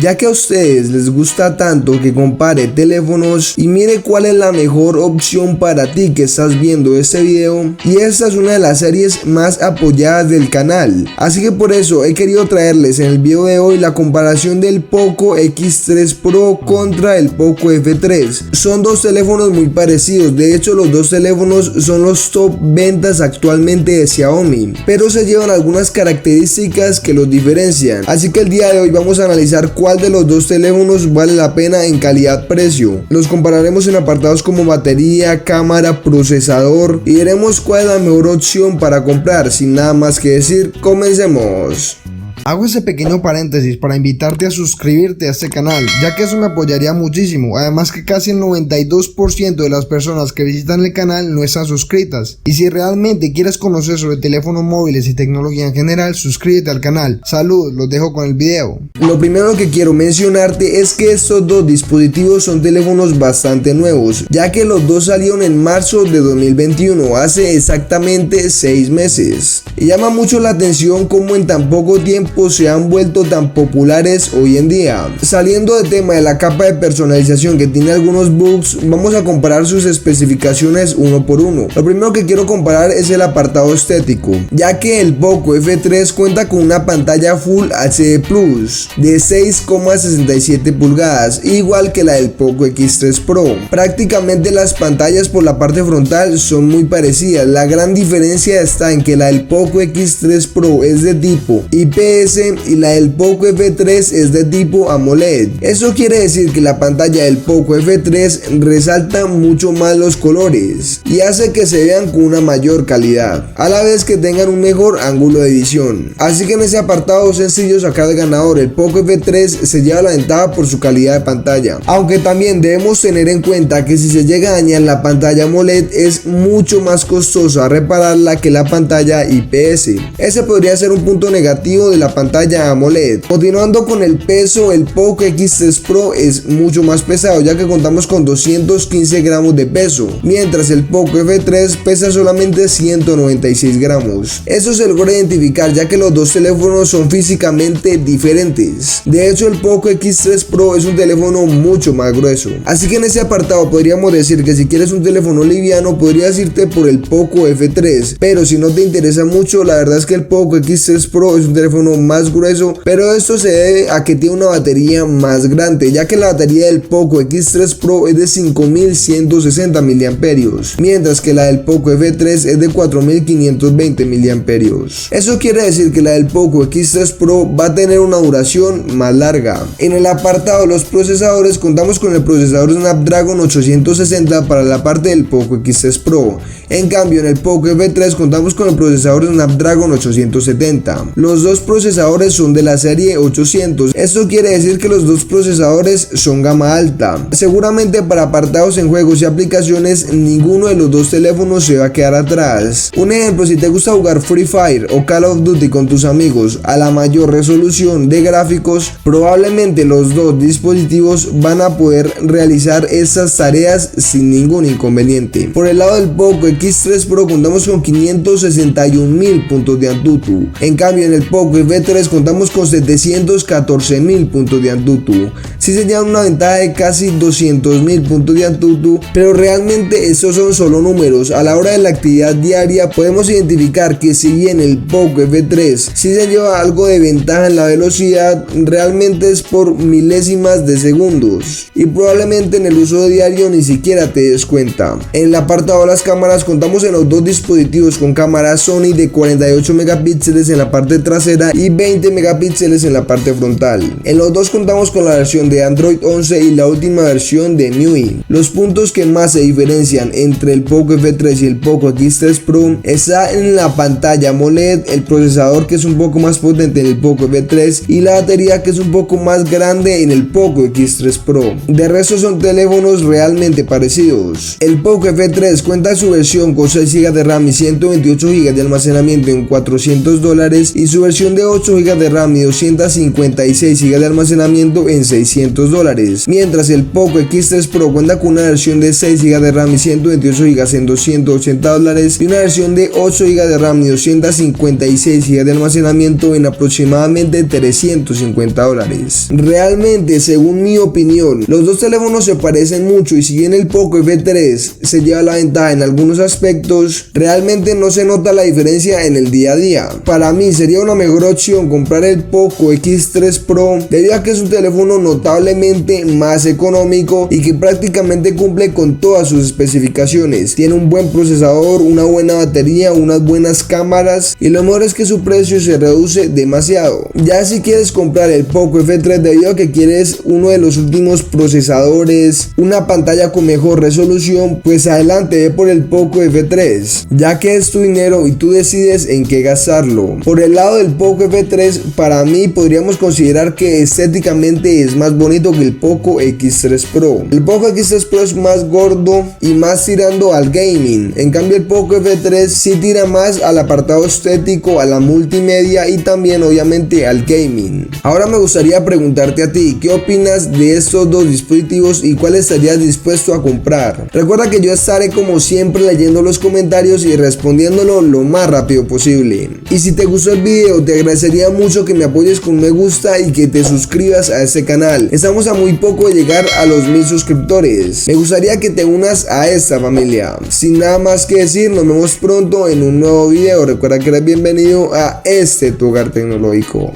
ya que a ustedes les gusta tanto que compare teléfonos y mire cuál es la mejor opción para ti que estás viendo este video, y esta es una de las series más apoyadas del canal, así que por eso he querido traerles en el video de hoy la comparación del Poco X3 Pro contra el Poco F3. Son dos teléfonos muy parecidos, de hecho los dos teléfonos son los top ventas actualmente de Xiaomi, pero se llevan algunas características que los diferencian, así que el día de hoy vamos a analizar cuál de los dos teléfonos vale la pena en calidad-precio. Los compararemos en apartados como batería, cámara, procesador y veremos cuál es la mejor opción para comprar. Sin nada más que decir, comencemos. Hago ese pequeño paréntesis para invitarte a suscribirte a este canal, ya que eso me apoyaría muchísimo, además que casi el 92% de las personas que visitan el canal no están suscritas, y si realmente quieres conocer sobre teléfonos móviles y tecnología en general, suscríbete al canal. Salud, los dejo con el video. Lo primero que quiero mencionarte es que estos dos dispositivos son teléfonos bastante nuevos, ya que los dos salieron en marzo de 2021, hace exactamente 6 meses, y llama mucho la atención cómo en tan poco tiempo se han vuelto tan populares hoy en día. Saliendo del tema de la capa de personalización que tiene algunos bugs, vamos a comparar sus especificaciones uno por uno. Lo primero que quiero comparar es el apartado estético, ya que el Poco F3 cuenta con una pantalla Full HD Plus de 6,67 pulgadas, igual que la del Poco X3 Pro. Prácticamente las pantallas por la parte frontal son muy parecidas, la gran diferencia está en que la del Poco X3 Pro es de tipo IPS y la del Poco F3 es de tipo AMOLED. Eso quiere decir que la pantalla del Poco F3 resalta mucho más los colores y hace que se vean con una mayor calidad, a la vez que tengan un mejor ángulo de visión. Así que en ese apartado sencillo sacar el ganador. El Poco F3 se lleva la ventaja por su calidad de pantalla, aunque también debemos tener en cuenta que si se llega a dañar la pantalla AMOLED es mucho más costoso repararla que la pantalla IPS. Ese podría ser un punto negativo de la pantalla AMOLED. Continuando con el peso, el Poco X3 Pro es mucho más pesado, ya que contamos con 215 gramos de peso, mientras el Poco F3 pesa solamente 196 gramos. Eso se logró identificar ya que los dos teléfonos son físicamente diferentes. De hecho, el Poco X3 Pro es un teléfono mucho más grueso, así que en ese apartado podríamos decir que si quieres un teléfono liviano podrías irte por el Poco F3, pero si no te interesa mucho, la verdad es que el Poco X3 Pro es un teléfono más grueso, pero esto se debe a que tiene una batería más grande, ya que la batería del Poco X3 Pro es de 5160 mAh, mientras que la del Poco F3 es de 4520 mAh. Eso quiere decir que la del Poco X3 Pro va a tener una duración más larga. En el apartado de los procesadores contamos con el procesador Snapdragon 860 para la parte del Poco X3 Pro. En cambio, en el Poco F3 contamos con el procesador Snapdragon 870. Los dos procesadores son de la serie 800. Esto quiere decir que los dos procesadores son gama alta. Seguramente para apartados en juegos y aplicaciones ninguno de los dos teléfonos se va a quedar atrás. Un ejemplo, si te gusta jugar Free Fire o Call of Duty con tus amigos a la mayor resolución de gráficos, probablemente los dos dispositivos van a poder realizar estas tareas sin ningún inconveniente. Por el lado del Poco X3 Pro contamos con 561.000 puntos de Antutu. En cambio, en el Poco F3 contamos con 714.000 puntos de Antutu. Sí se llevan una ventaja de casi 200.000 puntos de Antutu, pero realmente estos son solo números. A la hora de la actividad diaria podemos identificar que si bien el Poco F3 sí se lleva algo de ventaja en la velocidad, realmente es por milésimas de segundos y probablemente en el uso diario ni siquiera te des cuenta. En el apartado de las cámaras contamos en los dos dispositivos con cámara Sony de 48 megapíxeles en la parte trasera y 20 megapíxeles en la parte frontal. En los dos contamos con la versión de Android 11 y la última versión de MIUI. Los puntos que más se diferencian entre el Poco F3 y el Poco X3 Pro está en la pantalla AMOLED, el procesador que es un poco más potente en el Poco F3 y la batería que es un poco más grande en el Poco X3 Pro. De resto son teléfonos realmente parecidos. El Poco F3 cuenta su versión con 6 GB de RAM y 128 GB de almacenamiento en $400 y su versión de 8 8 GB de RAM y 256 GB de almacenamiento en $600, mientras el Poco X3 Pro cuenta con una versión de 6 GB de RAM y 128 GB en $280 y una versión de 8 GB de RAM y 256 GB de almacenamiento en aproximadamente $350. Realmente, según mi opinión, los dos teléfonos se parecen mucho y si bien el Poco F3 se lleva la ventaja en algunos aspectos, realmente no se nota la diferencia en el día a día. Para mí sería una mejor opción comprar el Poco X3 Pro debido a que es un teléfono notablemente más económico y que prácticamente cumple con todas sus especificaciones. Tiene un buen procesador, una buena batería, unas buenas cámaras y lo mejor es que su precio se reduce demasiado. Ya si quieres comprar el Poco F3 debido a que quieres uno de los últimos procesadores, una pantalla con mejor resolución, pues adelante, ve por el Poco F3, ya que es tu dinero y tú decides en qué gastarlo. Por el lado del Poco F3, para mí podríamos considerar que estéticamente es más bonito que el Poco X3 Pro. El Poco X3 Pro es más gordo y más tirando al gaming, en cambio el Poco F3 sí tira más al apartado estético, a la multimedia y también obviamente al gaming. Ahora me gustaría preguntarte a ti, ¿qué opinas de estos dos dispositivos y cuál estarías dispuesto a comprar? Recuerda que yo estaré como siempre leyendo los comentarios y respondiéndolo lo más rápido posible. Y si te gustó el video, te agradecería mucho que me apoyes con un me gusta y que te suscribas a este canal. Estamos a muy poco de llegar a los 1000 suscriptores. Me gustaría que te unas a esta familia. Sin nada más que decir, nos vemos pronto en un nuevo video. Recuerda que eres bienvenido a este tu hogar tecnológico.